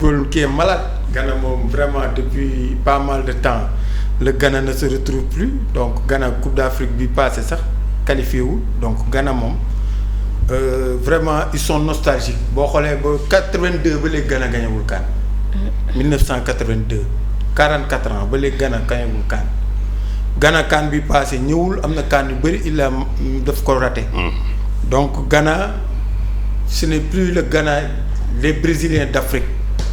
football qui est malade. Ghana moom vraiment depuis pas mal de temps le Ghana ne se retrouve plus donc Ghana Coupe d'Afrique bi passé sax qualifié wu donc Ghana moom vraiment ils sont nostalgiques boo xoolee ba 82 ba léegi Ghana gañewul CAN. 1982 44 ans ba léegi Ghana gañewul CAN. Ghana CAN bi passé ñëwul am na CAN yu bëri il a daf ko raté. donc Ghana ce n'est plus le Ghana les Brésiliens d'Afrique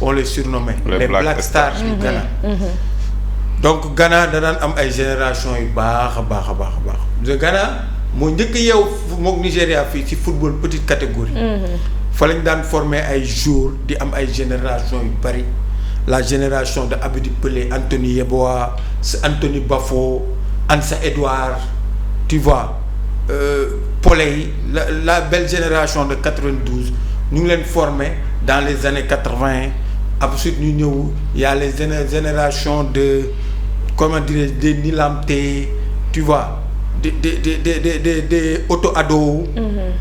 on les surnommait les Black Stars du Ghana. donc Ghana da daan am ay génération yu baax a baax a baax a baax de Ghana moo njëkk yeew mook Nigéria fii ci football petite catégorie. fa lañ daan former ay joueurs di am ay génération yu bari la génération de Abidi Pelé Anthony Yeboah Anthony Bafo Ansa Edouard tu vois Poley la belle génération de 92 ñu ngi leen former dans les années 80 ensuite ñu ñëw y a les générations de comment dirais-je des Nilamté tu vois des Otto Addo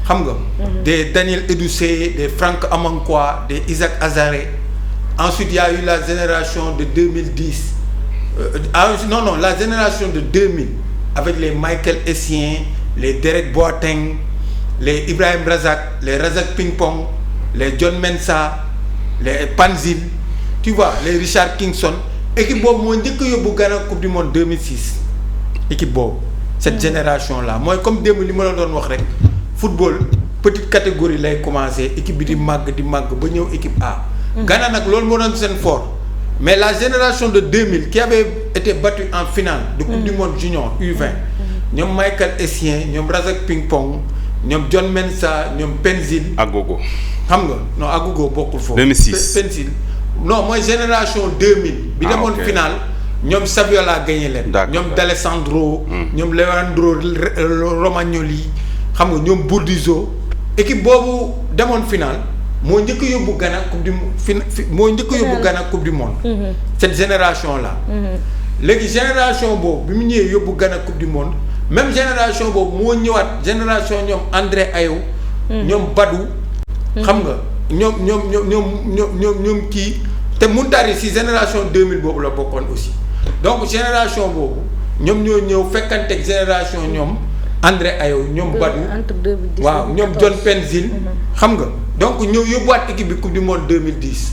xam nga des Daniel Edoucé des Franck Amankwa des Isaac Azaré ensuite il y a eu la génération de 2010 non la génération de 2000 avec les Michael Essien les Derek Boateng les Ibrahim Razak les Razak Ping-Pong les John Mensah les Panzil tu vois les Richard Kingson équipe boobu moo njëkk a yóbbu Ghana Coupe du Monde 2006 équipe boobu cette génération là mooy comme démb li ma la doon wax rek football petite catégorie lay commencer équipe bi di màgg ba ñëw équipe A. Ghana nag loolu moo doon seen fort mais la génération de 2000 qui avait été battue en finale de Coupe du Monde junior U20 ñoom Michael Essien ñoom Razak Ping-Pong ñoom John Mensah ñoom Penzil. Agogo. xam nga non Agogo bokkul foofu. 2006 Penzil non mooy génération 2000. bi demoon finale ñoom Saviola gagné leen. ñoom D'Alessandro. ñoom Leandro Romagnoli xam nga ñoom Bordizo équipe boobu demoon finale moo njëkk a yóbbu Ghana Coupe du Monde. cette génération là. léegi génération boobu bi mu ñëwee yóbbu Ghana Coupe du Monde. même génération boobu moo ñëwaat génération ñoom André Ayew. ñoom Badou. xam nga ñoom kii te Muntari si génération 2000 boobu la bokkoon aussi donc génération boobu ñoom ñoo ñëw fekkanteeg génération ñoom André Ayew ñoom Badou. waaw ñoom John Penzil. xam nga donc ñëw yóbbuwaat équipe bi Coupe du Monde 2010.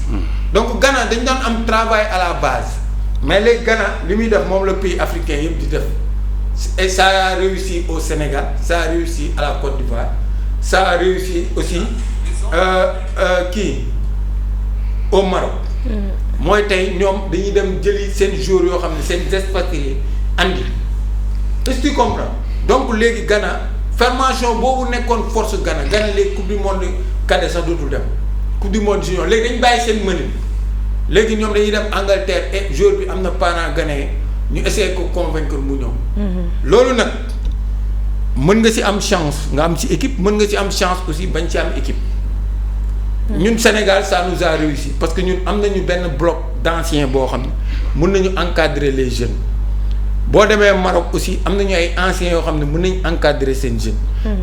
donc Ghana dañ daan am travail à la base mais léegi Ghana li muy def moom la pays africain yëpp di def. et ça a réussi au Sénégal ça a réussi à la Côte d'Ivoire ça a réussi aussi au Maroc. mooy tey ñoom dañuy dem jëli seen joueurs yoo xam ne seen expatriés andi est-ce que tu comprends donc léegi Ghana formation boobu nekkoon force Ghana léegi coupe du monde cadet sax dootul dem coupe du monde junior léegi dañu bàyyi seen mënin léegi ñoom dañuy dem Angleterre et joueur bi am na parent ghanéen ñu essayer ko convaincre mu ñëw. loolu nag mën nga ci am chance nga am ci équipe mën nga ci am chance aussi bañ ci am équipe. ñun Sénégal ça nous a réussi parce que ñun am nañu benn bloc d'anciens boo xam ne mën nañu encadrer les jeunes boo demee Maroc aussi am nañu ay anciens yoo xam ne mën nañu encadrer seen jeunes.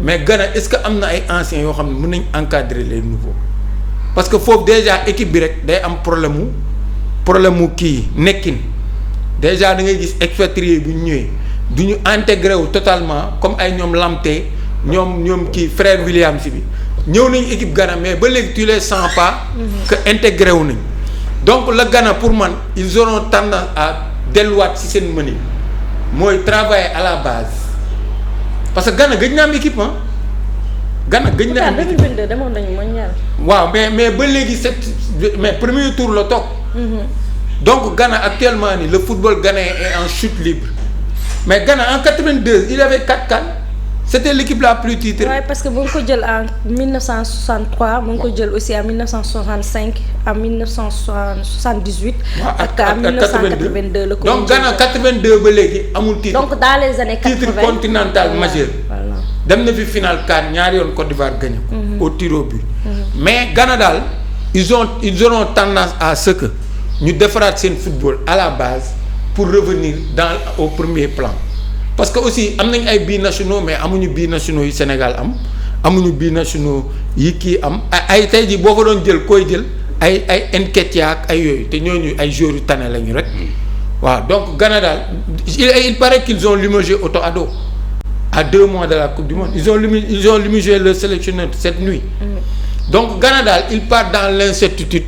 mais Ghana est-ce que am na ay anciens yoo xam ne mën nañu encadrer les nouveaux parce que foofu déjà équipe bi rek day am problème mu kii nekkin. déjà da ngay gis expatriés bu ñu ñëwee du ñu intégré wu totalement comme ay ñoom Lamté ñoom kii frère Williams bi ñëw nañu équipe Ghana mais ba léegi tu les sens pas. que intégré wu nañ donc la Ghana pour man ils auront tendance à delluwaat ci seen mëni mooy travailler à la base parce que Ghana gëj na am équipe ah. Ghana gëj na am équipe 2022 demoon nañu mondial. waaw mais ba léegi mais premier tour la toog. donc Ghana actuellement ni le football ghanéen est en chute libre mais Ghana en 82 il avait 4 CAN c'était l'équipe la plus titrée. Ouais, parce que bu nga ko jël en 1963 mu ngi ko jël aussi en 1965 en 1978. ak en 1982 la ko. donc Ghana 82 ba léegi amul titre. donc dans les années 80 titre continental majeur. voilà dem na fi final CAN ñaari yoon Côte d'Ivoire gagné ko. au tir au but. mais Ghana daal ils auront tendance à ce que. ñu defaraat seen football à la base pour revenir au premier plan parce que aussi am nañ ay binationaux mais amuñu binationaux yi Sénégal amuñu binationaux yi kii am ay tey jii boo fa doon jël koy jël ay Nketiah ak ay yooyu te ñooñu ay joueurs yu tane lañu rek. waaw donc Ghana daal il paraît qu'ils ont limogé Otto Addo à 2 mois de la coupe du monde ils ont limogé le sélectionneur cette nuit. donc Ghana daal il part dans l'incertitude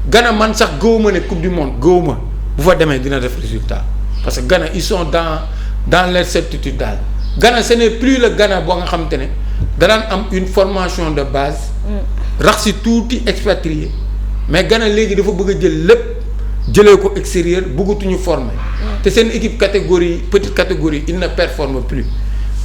Ghana man sax gëwuma ne coupe du monde gëwuma bu fa demee dina def résultat parce que Ghana ils sont dans l'incertitude daal Ghana ce n'est plus le Ghana boo nga xamante ne danaan am une formation de base. rax si tuuti expatrié mais Ghana léegi dafa bëgg a jël lépp jëlee ko extérieur bëggatuñu former. te seen équipe catégorie petite catégorie il ne performe plus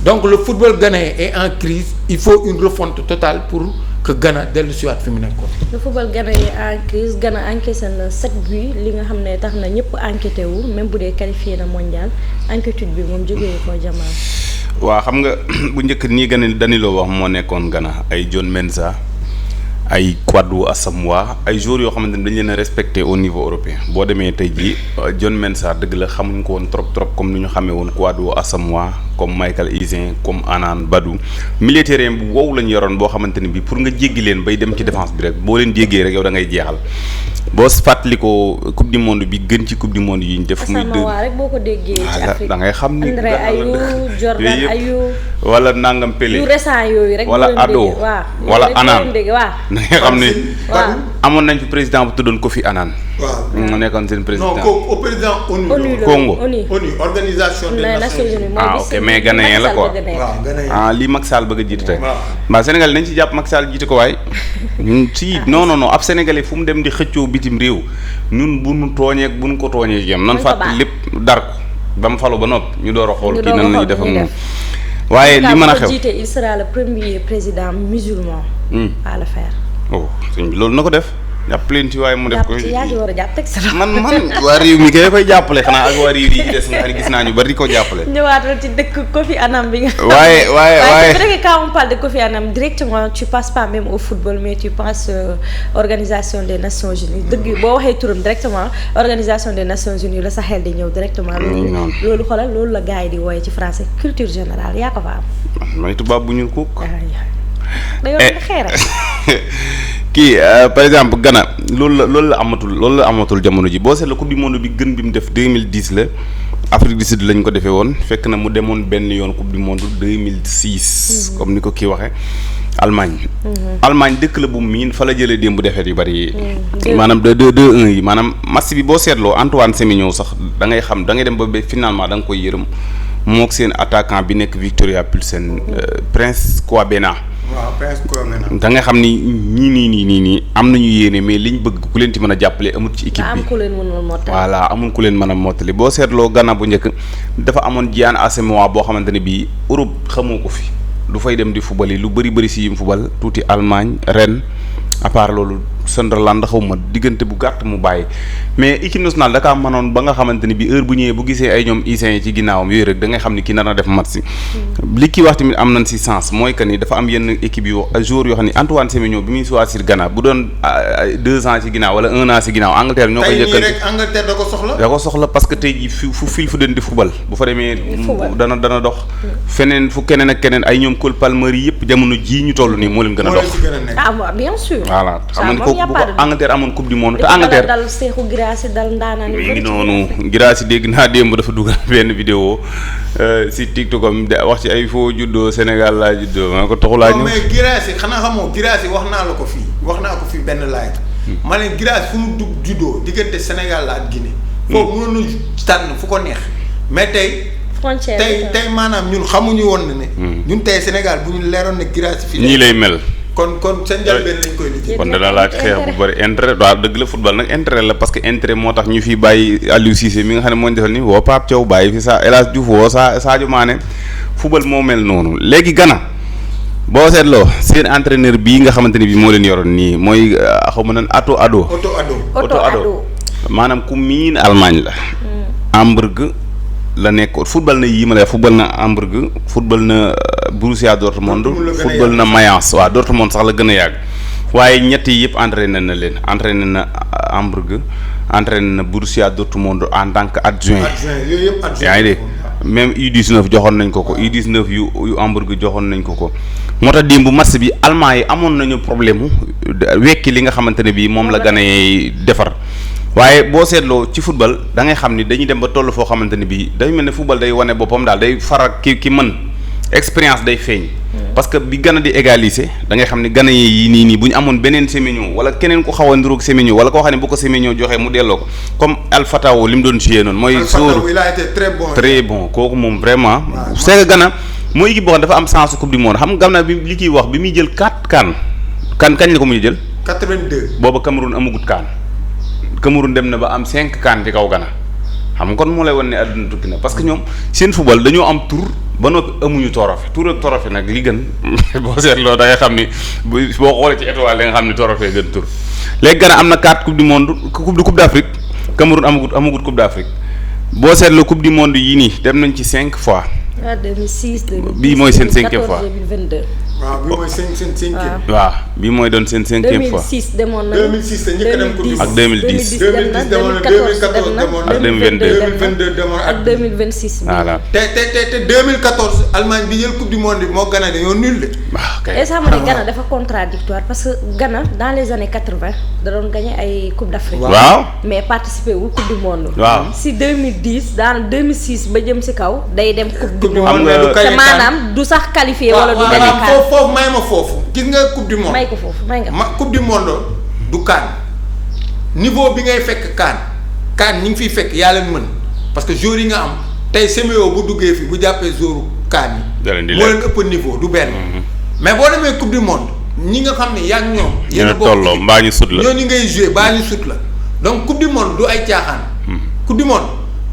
donc le football ghanéen est en crise il faut une refonte totale pour que Ghana dellu si waat fi mu nekkoon. le football ghanéen est en crise Ghana encaissé na 7 buts li nga xam ne tax na ñëpp enquêté wu même bu dee qualifié na mondial inquiétude bi moom jógee ko jamono. waaw xam nga bu njëkk nii Ghana Danilo wax moo nekkoon Ghana ay John Mensah ay Kwadwo Asamoah ay joueurs yoo xamante ne dañ leen a respecté au niveau européen boo demee tey jii John Mensah dëgg la xamuñ ko woon trop comme ni ñu xamee woon Kwadwo Asamoah comme Michael Essien comme Anane Badou milieu terrain bu wow lañu yoroon boo xamante ne bii pour nga jéggi leen bay dem ci défense bi rek boo leen jéggee rek yow da ngay jeexal boo fàttali ko coupe du monde bi gën ci coupe du monde yi ñu def. muy Asamoah rek boo ko déggee ci Afrique da ngay xam ni André Ayew Jordan Ayew wala Nangam Pelé yu récent yooyu rek. wala Ado wala Anane da nga xam ne amoon nañ fi président bu tuddoon Kofi Annan. waaw mu nekkoon seen président. non au président ONU. Congo ONU organisation des Nations Unies. ok mais ghanéen la quoi. waaw lii Macky Sall bëgg a jiite tey. waaw Sénégal nañ ci jàpp Macky Sall jiite ko waay. si non ab Sénégalais fu mu dem di xëccoo bitim réew ñun bu nu tooñee bu nu ko tooñee jëm nan fàttali lépp dar ko ba mu falu ba noppi ñu door a xool kii nan lañuy def ak moom. waaye li mën a xew jiite il sera le premier président musulman. à le faire. oh sëñ bi loolu na ko def jàpp leen ci waaye mu def ko. yaa ngi war a jàpp teg sa man waa réew mi kay koy jàppale xanaa ak waa réew yi des nga xam ne gis naa ñu bari di ko jàppale. ñëwaatal ci dëkk Kofi Annan bi nga. waaye c'est vrai que quand on parle de Kofi Annan directement tu passes pas même au football mais tu penses organisation des Nations Unies dëgg boo waxee turam directement organisation des Nations Unies la sa xel di ñëw directement. loolu xoolal loolu la gars yi di wooye ci français culture générale yaa ko fa am. may tubaab bu ñuul kuk. dañoo kii par exemple Ghana loolu la amatul jamono ji boo seetlu coupe du monde bi gën bi mu def 2010 la Afrique du Sud lañ ko defee woon fekk na mu demoon benn yoon coupe du monde 2006. comme ni ko kii waxee Allemagne. Allemagne dëkk la bu miin fa la jëlee démb defet yu bari yi. maanaam 2-1 yi maanaam match bi boo seetloo Antoine Semenyo sax da ngay xam da ngay dem ba finalement da nga koy yërëm moog seen attaquant bi nekk Victoria Plzen Prince Kouabena. waaw Prince Kouabena. da nga xam ni ñii am nañu yéene mais liñ bëgg ku leen ci mën a jàppale amul ci équipe bi. am ku leen mën a mottali. voilà amul ku leen mën a mottali boo seetloo Ghana bu njëkk dafa amoon Gyan Asamoah boo xamante ne bii Europe xamoo ko fi du fay dem di fubal yi lu bëri si yim fubal tuuti Allemagne Rennes à part loolu Sunderland xaw ma diggante bu gàtt mu bàyyi mais équipe nationale da kaa mënoon ba nga xamante ni bi heure bu ñëwee bu gisee ay ñoom Issaoui ci ginnaawam yooyu rek da ngay xam ni kii nar na def match li kii wax tamit am nañ si sens mooy que ni dafa am yenn équipe yu joueurs yoo xam ni Antoine Semenyo bi muy choisir Ghana bu doon 2 ans ci ginnaaw wala 1 an ci ginnaaw Angleterre ñoo koy jëkkal rek Angleterre da ko soxla parce que tey jii fu fil fu den di fubal bu fa demee dana dox feneen fu keneen ak keneen ay ñoom Cole Palmer yi yëpp jamono jii ñu toll nii moo leen gën a dox bien sûr voilà xam nga bu ko Angleterre amoon coupe du monde te Angleterre dal Cheikhou Guirassy dal ndaanaan mi ngi noonu Guirassy dégg naa démb dafa dugal benn vidéo si TikTok am wax ci ay foo juddoo Sénégal laa juddoo ma ko taxu laa ñëw mais Guirassy xanaa xamoo Guirassy wax naa ko fii benn live ma ne Guirassy fu mu juddoo diggante Sénégal la ak Guinée foofu mënoon na tànn fu ko neex mais tey maanaam ñun xamuñu woon ne ñun tey Sénégal bu ñu leeroon ne Guirassy fii ñii lay mel kon seen njëlbeen lañ koy liggéey. kon dana laaj xeex bu bëri intérêt waaw dëgg la football nag intérêt la parce que intérêt moo tax ñu fi bàyyi Aliou Cissé mi nga xam ne moo ñu defal ni woo Pape Thiaw bàyyi fi El Hadj Diouf woo Sadio Mané football moo mel noonu léegi Ghana boo seetloo seen entraîneur bii nga xamante ni bii moo leen yoroon nii mooy xaw ma nan Otto Addo maanaam ku miin Allemagne la. Hamburg la nekk football na yii ma lay football na Hamburg football na Borussia Dortmund football na Mayence waaw Dortmund sax la gën a yàgg waaye ñett yi yëpp entraîné na leen entraîné na Hamburg entraîné na Borussia Dortmund en tant que adjoint yaa ngi dégg même U19 joxoon nañ ko U19 yu Hamburg joxoon nañ ko moo tax démb match bi allemand yi amoon nañu problème wekki li nga xamante ne bii moom la Ghana yi defar. waaye boo seetloo ci football da ngay xam ni dañuy dem ba toll foo xamante ne bii day mel ne football day wane boppam daal day faral ki mën expérience day feeñ. parce que bi Ghana di égaliser da ngay xam ni Ghana yi nii bu ñu amoon beneen Semenyo wala keneen ku xaw a niroog Semenyo wala koo xam ne bu ko Semenyo joxee mu delloo ko comme Alpha Tawo li mu doon joué noonu. mooy sóor il a été très bon kooku moom vraiment. c'est que Ghana mooy équipe boo xam dafa am sens coupe du monde xam nga Ghana bi li kiy wax bi muy jël 4 CAN kañ la ko muy jël. 82. booba Cameroun amagut CAN. Cameroun dem na ba am 5 CAN ci kaw Ghana xam nga kon moo lay wan ne àdduna tukki na parce que ñoom seen football dañoo am tour ba noppi amuñu trophée tour ak trophée nag li gën boo seetloo da ngay xam ni boo xoolee ci étoile da nga xam ni trophée gën tour léegi Ghana am na 4 coupe du monde coupe d'Afrique Cameroun amagut coupe d'Afrique boo seetloo coupe du monde yii nii dem nañ ci 5 fois. waaw 2006 2010 bii mooy seen 5e fois 2022. waaw bii mooy seen 5e. waaw bii mooy doon seen 5e fois. 2006 demoon na 2006 te njëkk a dem coupe du monde. ak 2010 2010 demoon na 2014 demoon na. ak 2022 demoon ak 2026. voilà te 2014 Allemagne bi jël coupe du monde bi moo Ghana dañoo nul de. waaw kay et ça ma ne Ghana dafa contradictoire parce que Ghana dans les années 80 da doon gagné ay coupe d'Afrique. waaw mais participé wul coupe du monde. waaw si 2010 dans 2006 ba jëm si kaw day dem coupe du monde. xam nga te maanaam du sax qualifié wala du gagné CAN. foofu may ma foofu gis nga coupe du monde. may ko foofu may nga. coupe du monde du CAN niveau bi ngay fekk CAN ñi ngi fiy fekk yaa leen mën parce que joueurs yi nga am tey Semenyo bu duggee fi bu jàppee joueur CAN yi. moo leen ëpp niveau du benn. mais boo demee coupe du monde ñi nga xam ne yaa ngi ñoom. yéen a tolloo mbaa ñu sut la ñooñu ngay joué baa ñu sut la donc coupe du monde du ay caaxaan. coupe du monde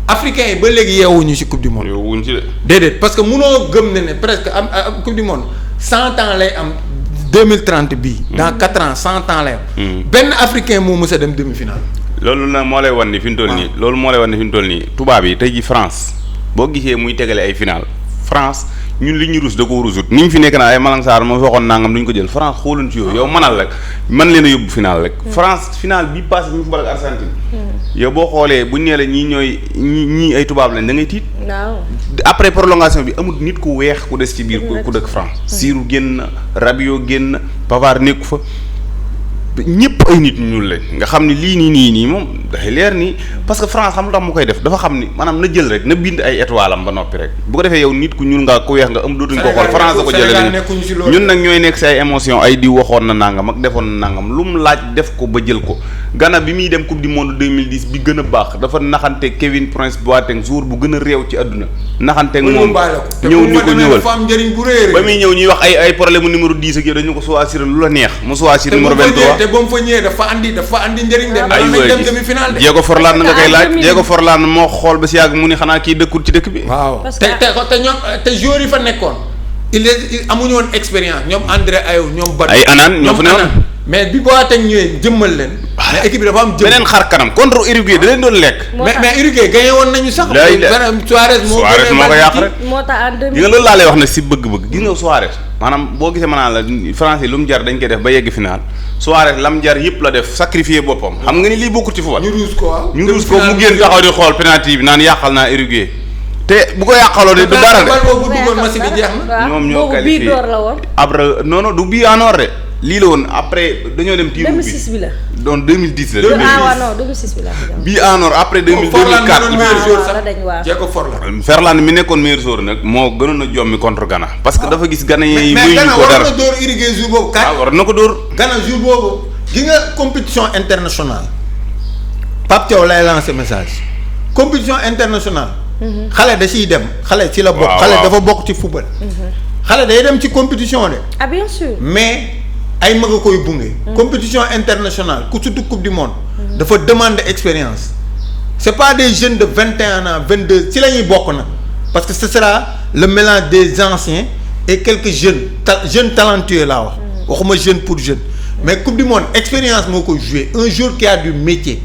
africains yi ba léegi yeewuñu ci coupe du monde. yeewuñu ci de. déedéet parce que munoo gëm ne presque am coupe du monde 100 ans lay am 2030 bii. dans 4 ans 100 ans lay am. benn africain moo mës a dem demi-finale. loolu nag moo lay wan ni fi mu toll nii. loolu moo lay wan ni fi mu toll nii tubaab yi tey ji France boo gisee muy tegale ay final France ñun li ñu rus da ko rusut ni ñu fi nekk naa ay Malang Sarr ma waxoon nangam duñ ko jël France xooluñ ci yow manal rek man leen a yóbbu final rek. France final bi passé ñu football ak Argentine. yow boo xoolee buñ nee la ñii ay tubaab lañ da ngay tiit. waaw après prolongation bi amul nit ku weex ku des ci biir ku dëkk France. Giroud génn Rabiot génn Pavard nekku fa. ñëpp ay nit ñuul lañ nga xam ne lii nii moom dafay leer nii parce que France xam ndax mu koy def dafa xam ni maanaam na jël rek na bind ay étoile am ba noppi rek bu ko defee yow nit ku ñuul nga ku weex nga am dootuñ ko xool France da ko jëlee ñun nag ñooy nekk si ay émotion ay di waxoon na nangam ak defoon na nangam lu mu laaj def ko ba jël ko Ghana bi muy dem coupe du monde 2010 bi gën a baax dafa naxante Kevin Prince Boateng jour bu gën a réew ci àdduna naxanteeg moom ñëw ñu ko ñëwal ba muy ñëw ñuy wax ay problème numéro 10 ak yow dañu ko choisir lu la neex mu choisir numéro 23 te ba mu fa ñëwee dafa andi njëriñ de. ay waay dem demi-finale de. Diego Forlán nga koy laaj Diego Forlán moo xool ba si yàgg mu ni xanaa kii dëkkul ci dëkk bi. waaw te ñoom te joueurs yi fa nekkoon. amuñu woon expérience ñoom André Ayew ñoom. Badou ay Anane ñoo fa newoon mais bi Boateng ñëwee jëmmal leen. mais équipe bi dafa am beneen xar kanam contre Uruguay da leen doon lekk. mais Uruguay gagné woon nañu sax. Suarez moo ko yàq rek. moo tax en 2000. gis nga loolu laa lay wax nag si bëgg-bëgg gis nga Suarez maanaam boo gisee maanaam la français lu mu jar dañ koy def ba yegg final Suarez lam jar yëpp la def sacrifier boppam xam nga ni lii bokkul ci football. ñu ruus ko waaw mu génn taxaw di xool penalty bi naan yàqal naa Uruguay te bu ko yàqaloo de du dara de. ñoom ñoo qualifié bii door la woon. après non du bii en or de lii la woon après dañoo dem. tir 2006 bi la. doon 2010 la. 2010 ah waaw non 2006 bi la. bii en or après 2004. Diego Forlán. Forlán mi nekkoon meilleur joueur nag moo gënoon a jommi contre Ghana. parce que dafa gis Ghana yi. muy ñu ko dara mais Ghana war na dóor Uruguay jour boobu. war na ko dóor. Ghana jour boobu. gi nga compétition internationale Pape Thiaw lay lancer message compétition internationale. xale da ciy dem xale ci la bokk. xale dafa bokk ci football. xale day dem ci compétition de. ah bien sûr. mais ay mag a koy bunge. compétition internationale ku surtout coupe du monde. dafa demander expérience. c'est pas des jeunes de 21 ans 22 ci la ñuy bokk na parce que ce sera le mélange des anciens et quelques jeunes talentueux laa wax. waxuma jeune pour jeune. mais coupe du monde expérience moo koy jouer un joueur qui a du métier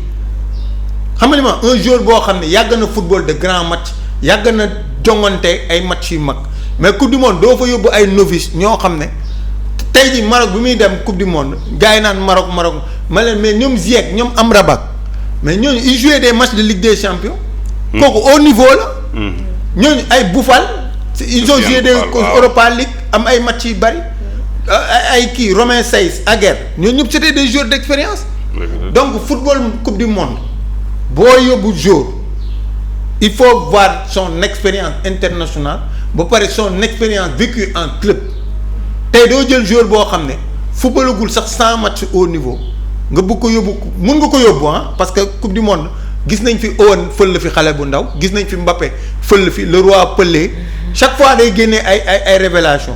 xam nga ni ma un joueur boo xam ne yàgg na football de grand match yàgg na jongante ay match yu mag mais coupe du monde doo fa yóbbu ay novice ñoo xam ne tey ji Maroc bi muy dem coupe du monde gars yi naan Maroc ma leen mais ñoom Ziyech ñoom Amrabat mais ñooñu ils jouaient des matchs de Ligue des champions. kooku au niveau la. ñooñu ay Boufal. ils ont joué des Europa League am ay match yu bari. ay kii Romain Saïs Aguerd ñooñu ñëpp c'était des joueurs d'expérience. Donc football coupe du monde boo yóbbu joueur il faut voir son expérience internationale ba pare son expérience vécue en club tey doo jël joueur boo xam ne footballagul sax 100 matchs au niveau nga bëgg ko yóbbu mun nga ko yóbbu parce que coupe du monde gis nañ fi Owen fël la fi xale bu ndaw gis nañ fi Mbappé fël la fi Leroy Pelé chaque fois day génnee ay révélation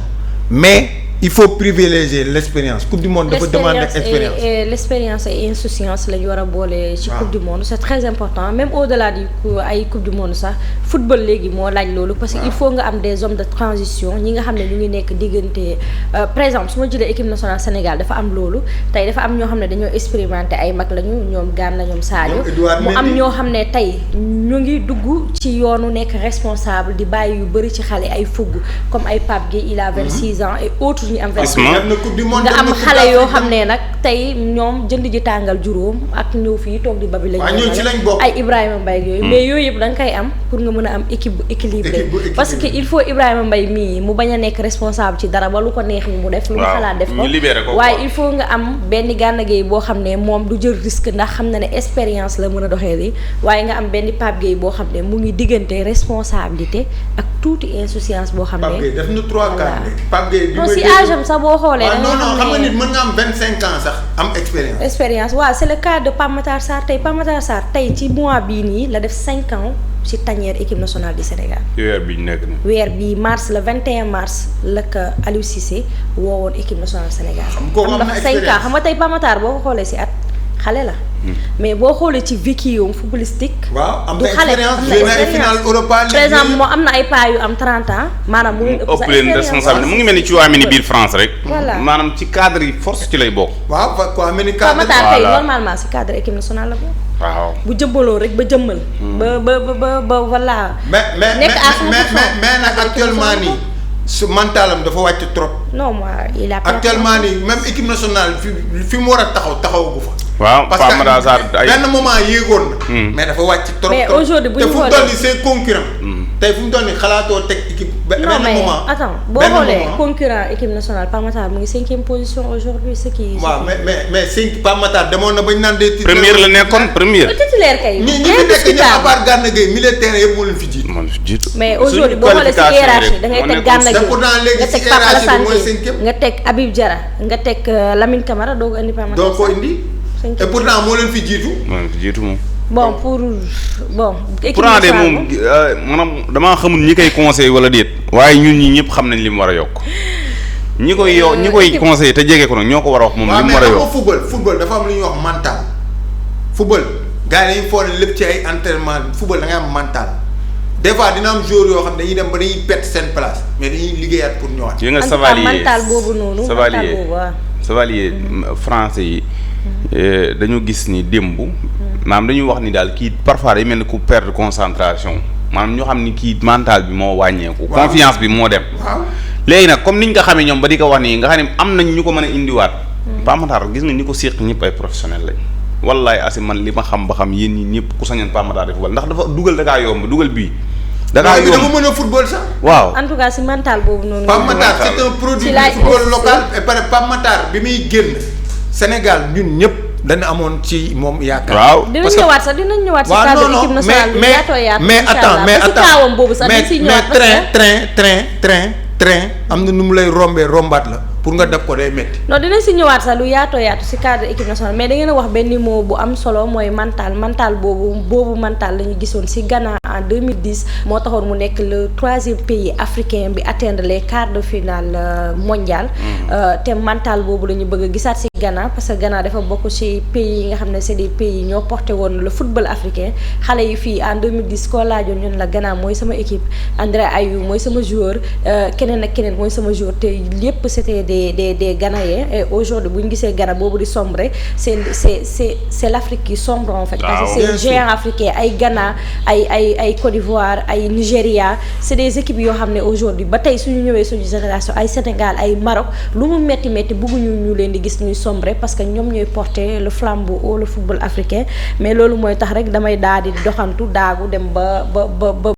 mais il faut privilégier l'expérience coupe du monde dafa demander expérience et l'expérience et insouciance la ñu war a boole ci coupe du monde c'est très important même au-delà du ay coupe du monde sax football léegi moo laaj loolu parce que il faut nga am des hommes de transition ñi nga xam ne ñu ngi nekk diggante par exemple su ma jëlee équipe nationale Sénégal dafa am loolu tey dafa am ñoo xam ne dañoo expérimenté ay mag lañu ñoom Gana ñoom Sadio mu am ñoo xam ne tey ñu ngi dugg ci yoonu nekk responsable di bàyyi yu bëri ci xale ay fugg comme ay Pape Gueye il a 26 ans et autres ñu am nga am xale yoo xam ne nag tey ñoom jënd ji tàngal juróom ak ñëw fii toog di babi lañ ay Ibrahima Mbaye yooyu mais yooyu yëpp da nga koy am pour nga mën a am équipe bu équilibré parce que il faut Ibrahima Mbaye mii mu bañ a nekk responsable ci dara ba lu ko neex ni mu def lu mu xalaat def ko waaye il faut nga am benn Gana Gueye boo xam ne moom du jël risque ndax xam na ne expérience la mën a doxee li waaye nga am benn Pape Gueye boo xam ne mu ngi diggante responsabilité ak tuuti insouciance boo xam ne def na 3 âge sax boo xoolee. non xam nga nit mën nga am 25 ans sax am expérience. expérience waaw c'est le cas de Pape Matar Sarr tey ci mois bii nii la def 5 ans ci tanière équipe nationale du Sénégal. weer bi ñu nekk nii. weer bii mars le 21 mars la ko Aliou Cissé woowoon équipe nationale Sénégal. am na 5 ans xam nga tey Pape Matar boo ko xoolee si at xale la. mais boo xoolee ci vécu yoom footballistique. waaw am na expérience final Europa par exemple moo am na ay paa yu am 30 ans. maanaam mu ëpp leen responsable mu ngi mel ni ci waa Amini biir France rek. voilà maanaam ci cadre yi force ci lay bokk. waaw quoi Amini cadre. Matar tey normalement si cadre équipe nationale la bokk. waaw bu jëmbaloo rek ba jëmmal. ba voilà. nekk à 100%. mais nag actuellement nii su mentalam dafa wàcc trop. non moi il a. actuellement nii même équipe nationale fi mu war a taxawagu fa. waaw Pape Matar Sarr parce que benn moment yéegoon na. mais dafa wàcc trop. mais aujourd'hui bu ñu te fu mu toll nii c'est concurrent. tey fu mu toll nii xalaatoo teg équipe. benn moment non mais attends boo xoolee concurrent équipe nationale Pape Matar mu ngi 5e position aujourd'hui ce qui. waaw mais 5 Pape Matar demoon na ba ñu naan des. première la nekkoon première. titulaire kay. ñi fi nekk ñëpp à part Gana Gueye militaire yëpp moo leen fi jiitu. mais aujourd'hui boo xoolee ci hiérarchie da ngay teg Gana Gueye nga teg Pape Alassane nga teg Habib Diarra nga teg Lamine Camara doo ko indi Pape Matar. doo ko indi. et pourtant moo leen fi jiitu. moom. bon bon. pourtant de moom maanaam damaa xamul ñi koy conseil wala déet. waaye ñun ñi ñëpp xam nañ li mu war a yokk. ñi koy conseil te jege ko nag ñoo ko war a wax moom li mu war a yokk. football dafa am lu ñuy wax mental. football gars yi dañuy foog ne lépp ci ay entraînement football da ngay am mental. des fois dina am joueur yoo xam dañuy dem ba dañuy perte seen place mais dañuy liggéeyaat pour ñëwaat. yi nga Savalier mental boobu noonu. Savalier français yi. dañu gis ni démb. maanaam dañuy wax ni daal kii parfois day mel ni ku perdre concentration maanaam ñu xam ni kii mental bi moo wàññeeku. confiance bi moo dem. léegi nag comme niñ ko xamee ñoom ba di ko wax nii nga xam ne am nañ ñu ko mën a indiwaat. Pape Matar gis nga ñi ko séq ñëpp ay professionnel lañ. wallaay asi man li ma xam ba xam yéen ñi ñëpp ku sañoon Pape Matar di football ndax dafa dugal da kaa yomb dugal bii. da kaa yomb dama mën a football sax. waaw en tout cas si mental boobu noonu. Pape Matar c'est un produit du football local et pare Pape Matar bi muy génn Sénégal ñun ñëpp dañu amoon ci moom yaakaar. waaam dinañ ñëwaat sax dinañ ñëwaat si cadre équipe nationale bi yaatoo yaatu. mais attends boobu sax dañ siy ñëwaat train am na nu mu lay rombaat la pour nga def ko day métti. non dinañ si ñëwaat sax lu yaatoo yaatu si cadre équipe nationale mais da ngeen a wax benn mot bu am solo mooy mental boobu mental la ñu gisoon si Ghana en 2010 moo taxoon mu nekk le 3e pays africain bi atteindre les quarts de finale mondial. te mental boobu la ñu bëgg a gisaat si Ghana parce que Ghana dafa bokk ci pays yi nga xam ne c'est des pays ñoo porté woon le football africain xale yi fii en 2010 koo laajoon ñun la Ghana mooy sama équipe André Ayew mooy sama joueur keneen ak keneen mooy sama joueur te lépp c'était des Ghanéens et aujourd'hui bu ñu gisee Ghana boobu di sombre c'est l'Afrique qui sombre en fait. parce que c'est géant africain ay Ghana ay Côte d'Ivoire ay Nigéria c'est des équipes yoo xam ne aujourd'hui ba tey suñu ñëwee suñu génération ay Sénégal ay Maroc lu mu metti bëgguñu ñu leen di gis ñuy sombre parce que ñoom ñooy porter le flambeau haut le football africain mais loolu mooy tax rek damay daal di doxantu daagu dem ba